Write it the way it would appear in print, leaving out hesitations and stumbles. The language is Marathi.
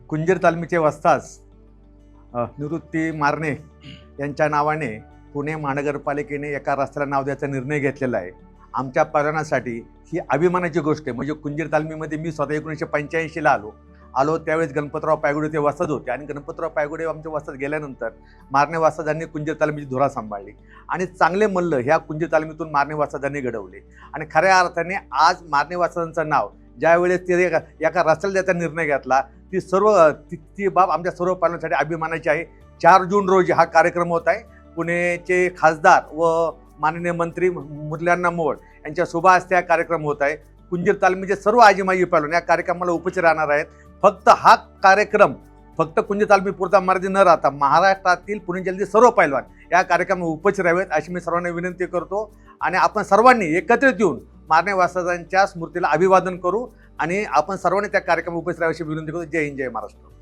कुंजीर तालमीचे वस्ताज निवृत्ती मारणे यांच्या नावाने पुणे महानगरपालिकेने एका रस्त्याला नाव द्यायचा निर्णय घेतलेला आहे. आमच्या पर्यावरणासाठी ही अभिमानाची गोष्ट आहे. म्हणजे कुंजीर तालमीमध्ये मी स्वतः 1985ला आलो त्यावेळेस गणपतराव पायगुडे ते वस्ताद होते आणि गणपतराव पायगुडे आमच्या वस्ताद गेल्यानंतर मारणे वस्तादांनी कुंजीर तालमीची धुरा सांभाळली आणि चांगले मल्ल ह्या कुंजीर तालमीतून मारणे वस्तादांनी घडवले. आणि खऱ्या अर्थाने आज मारणे वस्तादांचं नाव ज्यावेळेस ते एका रस्त्याला द्यायचा निर्णय घेतला ती बाब आमच्या सर्व पालकांसाठी अभिमानाची आहे. 4 जून रोजी हा कार्यक्रम होत आहे. पुणेचे खासदार व माननीय मंत्री मुरलीअण्णा मोहोळ यांच्या शुभ हस्ते हा कार्यक्रम होत आहे. कुंजीर तालमीचे सर्व आजीमाई पैलवान या कार्यक्रमाला उपस्थित राहणार आहेत. फक्त हा कार्यक्रम फक्त कुंजीर तालमी पुरता मर्यादित न राहता महाराष्ट्रातील पुणे जिल्ह्यातील सर्व पैलवान या कार्यक्रमात उपस्थित राहावेत अशी मी सर्वांना विनंती करतो. आणि आपण सर्वांनी एकत्रित येऊन मारणे वस्तादांच्या स्मृतीला अभिवादन करू आणि आपण सर्वांनी त्या कार्यक्रमात उपस्थित राहावी अशी विनंती करतो. जय हिंद, जय महाराष्ट्र.